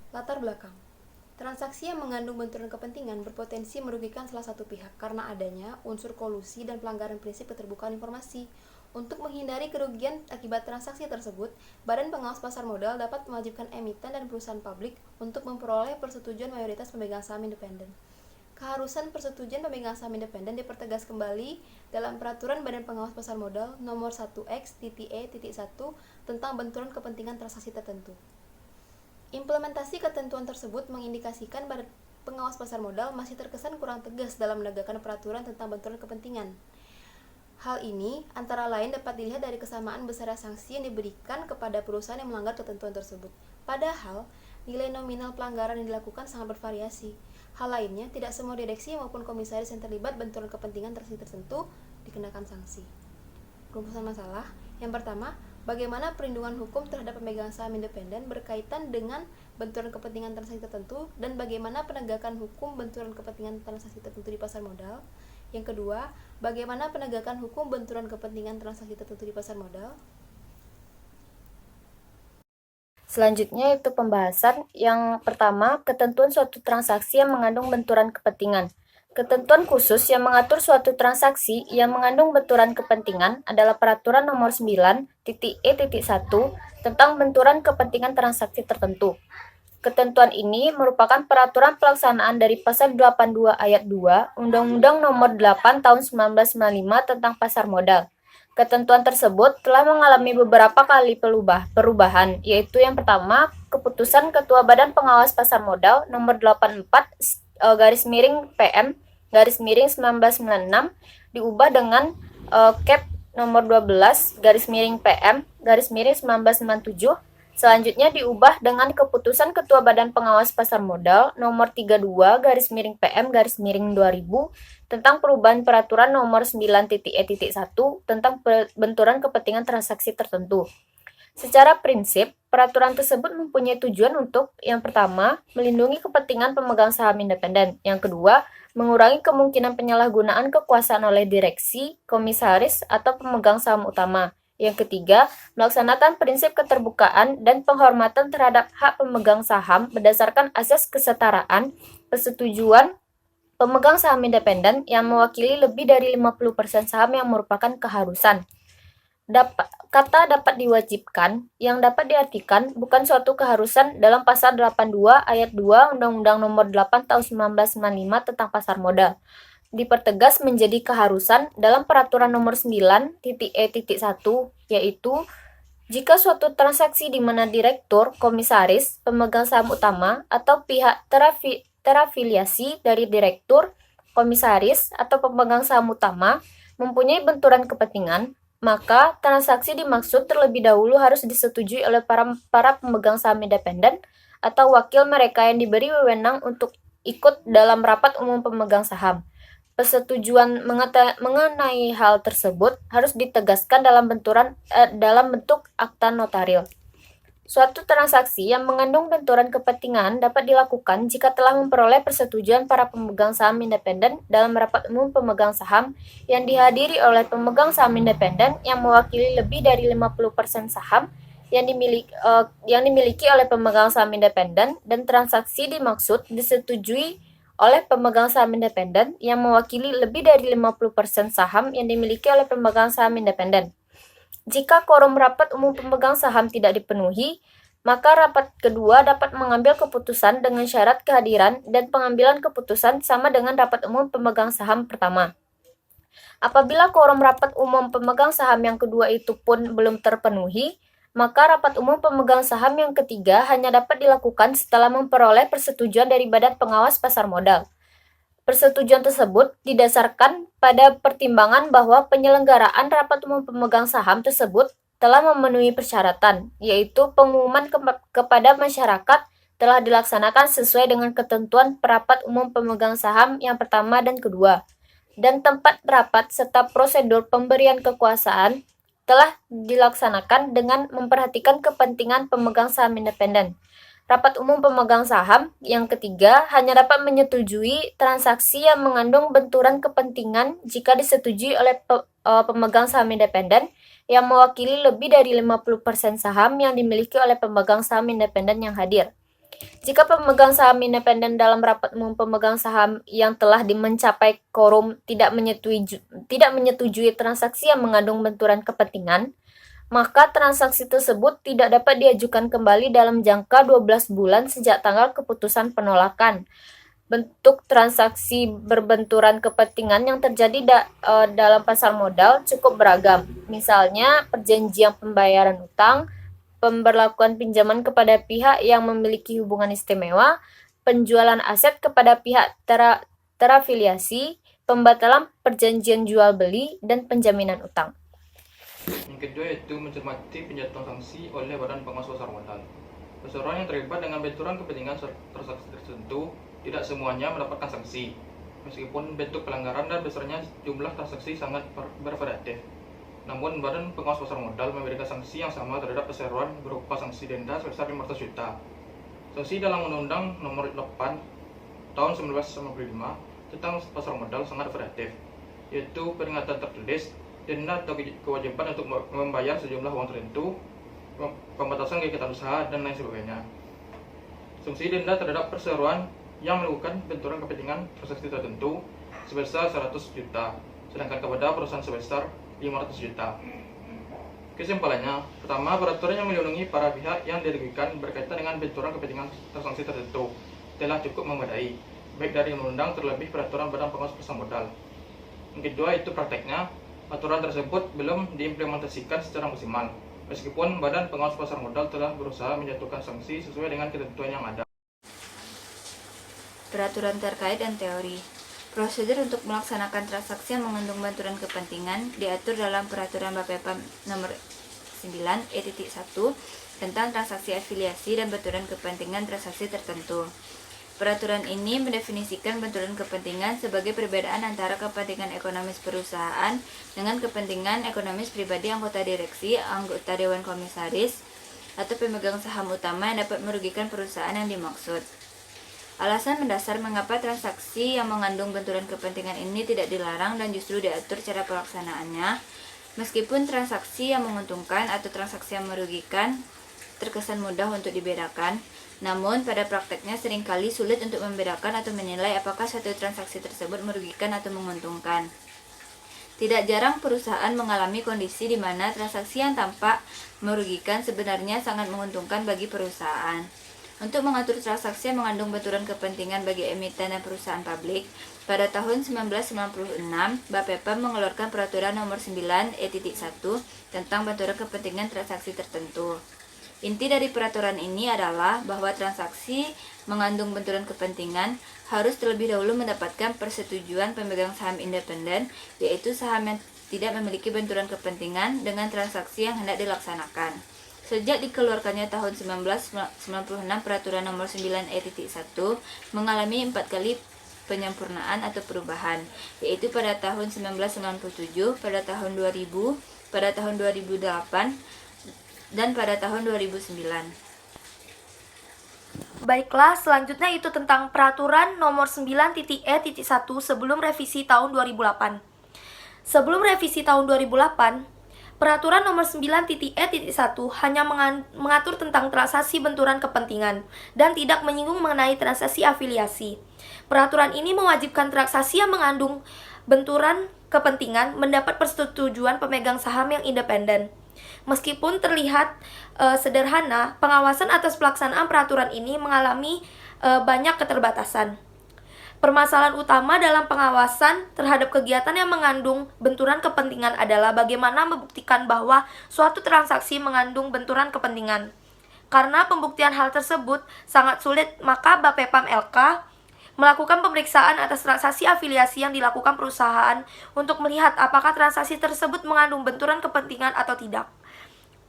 Latar belakang. Transaksi yang mengandung benturan kepentingan berpotensi merugikan salah satu pihak karena adanya unsur kolusi dan pelanggaran prinsip keterbukaan informasi. Untuk menghindari kerugian akibat transaksi tersebut, Badan Pengawas Pasar Modal dapat mewajibkan emiten dan perusahaan publik untuk memperoleh persetujuan mayoritas pemegang saham independen. Keharusan persetujuan pemegang saham independen dipertegas kembali dalam Peraturan Badan Pengawas Pasar Modal Nomor 1X.E.1 tentang benturan kepentingan transaksi tertentu. Implementasi ketentuan tersebut mengindikasikan Badan Pengawas Pasar Modal masih terkesan kurang tegas dalam menegakkan peraturan tentang benturan kepentingan. Hal ini antara lain dapat dilihat dari kesamaan besar sanksi yang diberikan kepada perusahaan yang melanggar ketentuan tersebut. Padahal, nilai nominal pelanggaran yang dilakukan sangat bervariasi. Hal lainnya, tidak semua direksi maupun komisaris yang terlibat benturan kepentingan transaksi tertentu dikenakan sanksi. Rumusan masalah. Yang pertama, bagaimana perlindungan hukum terhadap pemegang saham independen berkaitan dengan benturan kepentingan transaksi tertentu dan bagaimana penegakan hukum benturan kepentingan transaksi tertentu di pasar modal. Yang kedua, bagaimana penegakan hukum benturan kepentingan transaksi tertentu di pasar modal. Selanjutnya itu pembahasan yang pertama, ketentuan suatu transaksi yang mengandung benturan kepentingan. Ketentuan khusus yang mengatur suatu transaksi yang mengandung benturan kepentingan adalah Peraturan Nomor 9.E.1 tentang benturan kepentingan transaksi tertentu. Ketentuan ini merupakan peraturan pelaksanaan dari Pasal 82 Ayat 2 Undang-Undang Nomor 8 Tahun 1995 tentang Pasar Modal. Ketentuan tersebut telah mengalami beberapa kali perubahan, yaitu yang pertama, Keputusan Ketua Badan Pengawas Pasar Modal Nomor 84/PM/1996 diubah dengan Cap Nomor 12/PM/1997. Selanjutnya diubah dengan Keputusan Ketua Badan Pengawas Pasar Modal Nomor 32/PM/2000 tentang perubahan Peraturan Nomor 9.E.1 tentang benturan kepentingan transaksi tertentu. Secara prinsip, peraturan tersebut mempunyai tujuan untuk, yang pertama, melindungi kepentingan pemegang saham independen. Yang kedua, mengurangi kemungkinan penyalahgunaan kekuasaan oleh direksi, komisaris, atau pemegang saham utama. Yang ketiga, melaksanakan prinsip keterbukaan dan penghormatan terhadap hak pemegang saham berdasarkan asas kesetaraan, persetujuan pemegang saham independen yang mewakili lebih dari 50% saham yang merupakan keharusan. Kata dapat diwajibkan yang dapat diartikan bukan suatu keharusan dalam Pasal 82 Ayat 2 Undang-Undang Nomor 8 Tahun 1995 tentang Pasar Modal. Dipertegas menjadi keharusan dalam Peraturan Nomor 9.E.1, yaitu jika suatu transaksi di mana direktur, komisaris, pemegang saham utama, atau pihak terafiliasi dari direktur, komisaris, atau pemegang saham utama mempunyai benturan kepentingan, maka transaksi dimaksud terlebih dahulu harus disetujui oleh para pemegang saham independen atau wakil mereka yang diberi wewenang untuk ikut dalam rapat umum pemegang saham. Persetujuan mengenai hal tersebut harus ditegaskan dalam bentuk akta notaril. Suatu transaksi yang mengandung benturan kepentingan dapat dilakukan jika telah memperoleh persetujuan para pemegang saham independen dalam rapat umum pemegang saham yang dihadiri oleh pemegang saham independen yang mewakili lebih dari 50% saham yang dimiliki oleh pemegang saham independen, dan transaksi dimaksud disetujui oleh pemegang saham independen yang mewakili lebih dari 50% saham yang dimiliki oleh pemegang saham independen. Jika quorum rapat umum pemegang saham tidak dipenuhi, maka rapat kedua dapat mengambil keputusan dengan syarat kehadiran dan pengambilan keputusan sama dengan rapat umum pemegang saham pertama. Apabila quorum rapat umum pemegang saham yang kedua itu pun belum terpenuhi, maka rapat umum pemegang saham yang ketiga hanya dapat dilakukan setelah memperoleh persetujuan dari Badan Pengawas Pasar Modal. Persetujuan tersebut didasarkan pada pertimbangan bahwa penyelenggaraan rapat umum pemegang saham tersebut telah memenuhi persyaratan, yaitu pengumuman kepada masyarakat telah dilaksanakan sesuai dengan ketentuan rapat umum pemegang saham yang pertama dan kedua, dan tempat rapat serta prosedur pemberian kekuasaan telah dilaksanakan dengan memperhatikan kepentingan pemegang saham independen. Rapat umum pemegang saham yang ketiga hanya dapat menyetujui transaksi yang mengandung benturan kepentingan jika disetujui oleh pemegang saham independen yang mewakili lebih dari 50% saham yang dimiliki oleh pemegang saham independen yang hadir. Jika pemegang saham independen dalam rapat umum pemegang saham yang telah mencapai quorum tidak menyetujui transaksi yang mengandung benturan kepentingan, maka transaksi tersebut tidak dapat diajukan kembali dalam jangka 12 bulan sejak tanggal keputusan penolakan. Bentuk transaksi berbenturan kepentingan yang terjadi dalam pasar modal cukup beragam. Misalnya, perjanjian pembayaran utang, pemberlakuan pinjaman kepada pihak yang memiliki hubungan istimewa, penjualan aset kepada pihak terafiliasi, pembatalan perjanjian jual beli, dan penjaminan utang. Yang kedua yaitu mencermati penjatuhan sanksi oleh Badan Pengawas Pasar Modal. Perusahaan yang terlibat dengan benturan kepentingan transaksi tertentu tidak semuanya mendapatkan sanksi, meskipun bentuk pelanggaran dan besarnya jumlah transaksi sangat bervariatif. Namun, Badan Pengawas Pasar Modal memberikan sanksi yang sama terhadap perseroan berupa sanksi denda sebesar 500 juta. Sanksi dalam Undang-Undang Nomor 8 Tahun 1995 tentang pasar modal sangat variatif, yaitu peringatan tertulis, denda atau kewajiban untuk membayar sejumlah uang tertentu, pembatasan kegiatan usaha, dan lain sebagainya. Sanksi denda terhadap perseroan yang melakukan benturan kepentingan transaksi tertentu sebesar 100 juta, sedangkan kepada perusahaan sebesar 500 juta. Kesimpulannya, pertama, peraturan yang melindungi para pihak yang dirugikan berkaitan dengan benturan kepentingan transaksi tertentu telah cukup memadai, baik dari undang-undang terlebih peraturan Badan Pengawas Pasar Modal. Yang kedua, itu prakteknya aturan tersebut belum diimplementasikan secara maksimal, meskipun Badan Pengawas Pasar Modal telah berusaha menjatuhkan sanksi sesuai dengan ketentuan yang ada. Peraturan terkait dan teori. Prosedur untuk melaksanakan transaksi yang mengandung benturan kepentingan diatur dalam Peraturan Bapepam Nomor 9 E.1 tentang transaksi afiliasi dan benturan kepentingan transaksi tertentu. Peraturan ini mendefinisikan benturan kepentingan sebagai perbedaan antara kepentingan ekonomis perusahaan dengan kepentingan ekonomis pribadi anggota direksi, anggota dewan komisaris, atau pemegang saham utama yang dapat merugikan perusahaan yang dimaksud. Alasan mendasar mengapa transaksi yang mengandung benturan kepentingan ini tidak dilarang dan justru diatur cara pelaksanaannya, meskipun transaksi yang menguntungkan atau transaksi yang merugikan terkesan mudah untuk dibedakan, namun pada prakteknya seringkali sulit untuk membedakan atau menilai apakah suatu transaksi tersebut merugikan atau menguntungkan. Tidak jarang perusahaan mengalami kondisi di mana transaksi yang tampak merugikan sebenarnya sangat menguntungkan bagi perusahaan. Untuk mengatur transaksi yang mengandung benturan kepentingan bagi emiten dan perusahaan publik, pada tahun 1996, Bapepam mengeluarkan Peraturan Nomor 9 E.1 tentang benturan kepentingan transaksi tertentu. Inti dari peraturan ini adalah bahwa transaksi mengandung benturan kepentingan harus terlebih dahulu mendapatkan persetujuan pemegang saham independen, yaitu saham yang tidak memiliki benturan kepentingan dengan transaksi yang hendak dilaksanakan. Sejak dikeluarkannya tahun 1996, Peraturan Nomor 9 E.1 mengalami 4 kali penyempurnaan atau perubahan, yaitu pada tahun 1997, pada tahun 2000, pada tahun 2008, dan pada tahun 2009. Baiklah, selanjutnya itu tentang Peraturan Nomor 9.E.1 sebelum revisi tahun 2008. Sebelum revisi tahun 2008, Peraturan Nomor 9.E.1 hanya mengatur tentang transaksi benturan kepentingan dan tidak menyinggung mengenai transaksi afiliasi. Peraturan ini mewajibkan transaksi yang mengandung benturan kepentingan mendapat persetujuan pemegang saham yang independen. Meskipun terlihat sederhana, pengawasan atas pelaksanaan peraturan ini mengalami banyak keterbatasan. Permasalahan utama dalam pengawasan terhadap kegiatan yang mengandung benturan kepentingan adalah bagaimana membuktikan bahwa suatu transaksi mengandung benturan kepentingan. Karena pembuktian hal tersebut sangat sulit, maka Bapepam LK melakukan pemeriksaan atas transaksi afiliasi yang dilakukan perusahaan untuk melihat apakah transaksi tersebut mengandung benturan kepentingan atau tidak.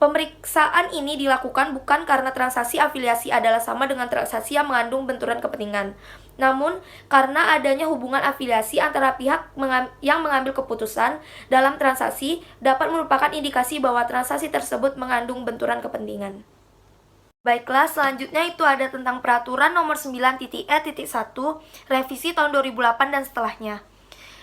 Pemeriksaan ini dilakukan bukan karena transaksi afiliasi adalah sama dengan transaksi yang mengandung benturan kepentingan, namun karena adanya hubungan afiliasi antara pihak yang mengambil keputusan dalam transaksi dapat merupakan indikasi bahwa transaksi tersebut mengandung benturan kepentingan. Baiklah, selanjutnya itu ada tentang peraturan nomor 9.e.1 revisi tahun 2008 dan setelahnya.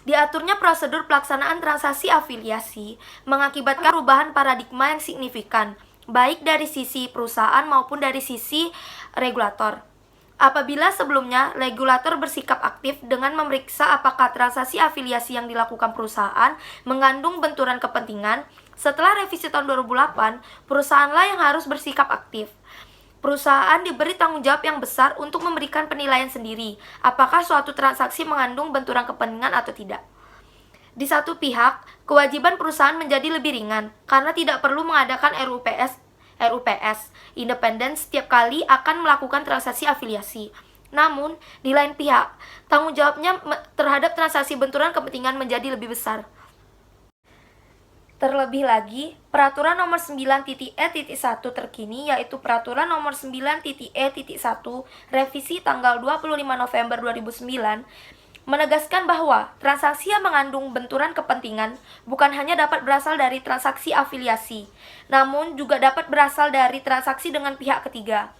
Diaturnya prosedur pelaksanaan transaksi afiliasi mengakibatkan perubahan paradigma yang signifikan, baik dari sisi perusahaan maupun dari sisi regulator. Apabila sebelumnya regulator bersikap aktif dengan memeriksa apakah transaksi afiliasi yang dilakukan perusahaan mengandung benturan kepentingan, setelah revisi tahun 2008, perusahaanlah yang harus bersikap aktif. Perusahaan diberi tanggung jawab yang besar untuk memberikan penilaian sendiri, apakah suatu transaksi mengandung benturan kepentingan atau tidak. Di satu pihak, kewajiban perusahaan menjadi lebih ringan, karena tidak perlu mengadakan RUPS independen setiap kali akan melakukan transaksi afiliasi. Namun, di lain pihak, tanggung jawabnya terhadap transaksi benturan kepentingan menjadi lebih besar. Terlebih lagi, peraturan nomor 9.e.1 terkini yaitu peraturan nomor 9.e.1 revisi tanggal 25 November 2009 menegaskan bahwa transaksi yang mengandung benturan kepentingan bukan hanya dapat berasal dari transaksi afiliasi, namun juga dapat berasal dari transaksi dengan pihak ketiga.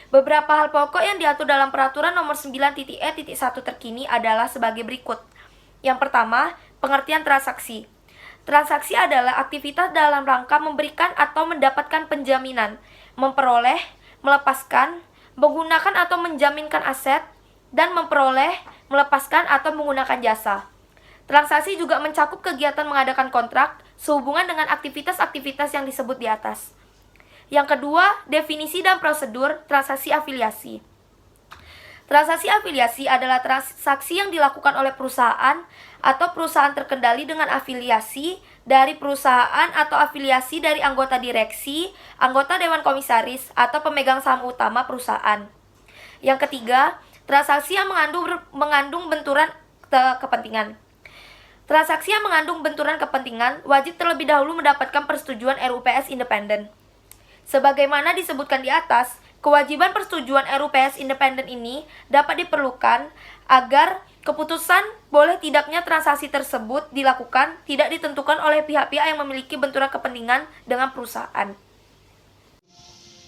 Beberapa hal pokok yang diatur dalam peraturan nomor 9.e.1 terkini adalah sebagai berikut. Yang pertama, pengertian transaksi. Transaksi adalah aktivitas dalam rangka memberikan atau mendapatkan penjaminan, memperoleh, melepaskan, menggunakan atau menjaminkan aset, dan memperoleh, melepaskan atau menggunakan jasa. Transaksi juga mencakup kegiatan mengadakan kontrak sehubungan dengan aktivitas-aktivitas yang disebut di atas. Yang kedua, definisi dan prosedur transaksi afiliasi. Transaksi afiliasi adalah transaksi yang dilakukan oleh perusahaan atau perusahaan terkendali dengan afiliasi dari perusahaan atau afiliasi dari anggota direksi, anggota dewan komisaris, atau pemegang saham utama perusahaan. Yang ketiga, transaksi yang mengandung benturan kepentingan. Transaksi yang mengandung benturan kepentingan wajib terlebih dahulu mendapatkan persetujuan RUPS independen. Sebagaimana disebutkan di atas, kewajiban persetujuan RUPS independen ini dapat diperlukan agar keputusan boleh tidaknya transaksi tersebut dilakukan tidak ditentukan oleh pihak-pihak yang memiliki benturan kepentingan dengan perusahaan.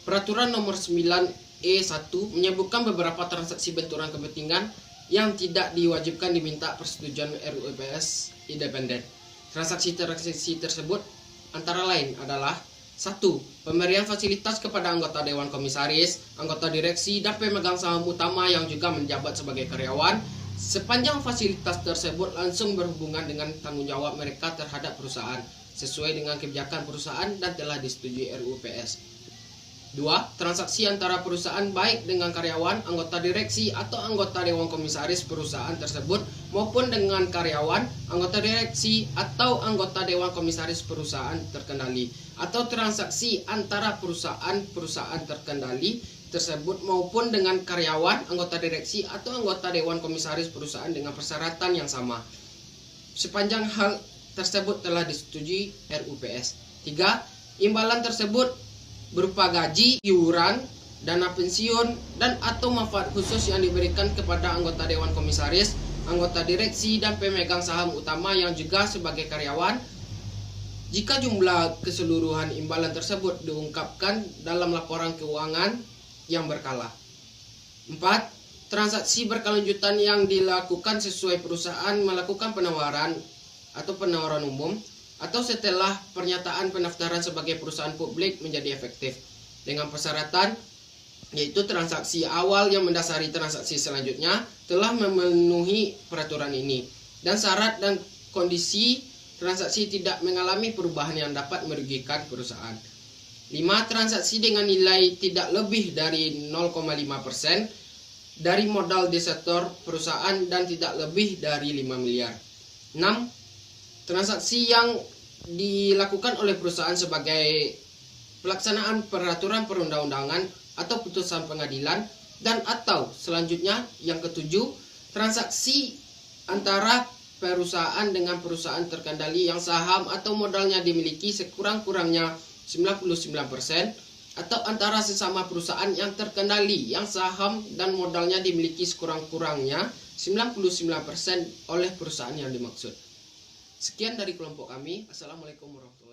Peraturan nomor 9E1 menyebutkan beberapa transaksi benturan kepentingan yang tidak diwajibkan diminta persetujuan RUPS independen. Transaksi-transaksi tersebut antara lain adalah 1. Pemberian fasilitas kepada anggota Dewan Komisaris, anggota direksi, dan pemegang saham utama yang juga menjabat sebagai karyawan, sepanjang fasilitas tersebut langsung berhubungan dengan tanggung jawab mereka terhadap perusahaan, sesuai dengan kebijakan perusahaan dan telah disetujui RUPS. 2. Transaksi antara perusahaan baik dengan karyawan, anggota direksi, atau anggota Dewan Komisaris perusahaan tersebut maupun dengan karyawan, anggota direksi, atau anggota Dewan Komisaris perusahaan terkendali, atau transaksi antara perusahaan terkendali tersebut maupun dengan karyawan, anggota direksi, atau anggota Dewan Komisaris perusahaan dengan persyaratan yang sama, sepanjang hal tersebut telah disetujui RUPS. 3. Imbalan tersebut berupa gaji, iuran, dana pensiun, dan atau manfaat khusus yang diberikan kepada anggota Dewan Komisaris, anggota direksi, dan pemegang saham utama yang juga sebagai karyawan, jika jumlah keseluruhan imbalan tersebut diungkapkan dalam laporan keuangan yang berkala. 4. Transaksi berkelanjutan yang dilakukan sesuai perusahaan melakukan penawaran atau penawaran umum, atau setelah pernyataan pendaftaran sebagai perusahaan publik menjadi efektif, dengan persyaratan yaitu transaksi awal yang mendasari transaksi selanjutnya telah memenuhi peraturan ini, dan syarat dan kondisi transaksi tidak mengalami perubahan yang dapat merugikan perusahaan. 5. Transaksi dengan nilai tidak lebih dari 0,5% dari modal desetor perusahaan dan tidak lebih dari 5 miliar. 6. Transaksi yang dilakukan oleh perusahaan sebagai pelaksanaan peraturan perundang-undangan atau putusan pengadilan, dan atau selanjutnya yang ketujuh, transaksi antara perusahaan dengan perusahaan terkendali yang saham atau modalnya dimiliki sekurang-kurangnya 99%, atau antara sesama perusahaan yang terkendali yang saham dan modalnya dimiliki sekurang-kurangnya 99% oleh perusahaan yang dimaksud. Sekian dari kelompok kami. Assalamualaikum warahmatullahi wabarakatuh.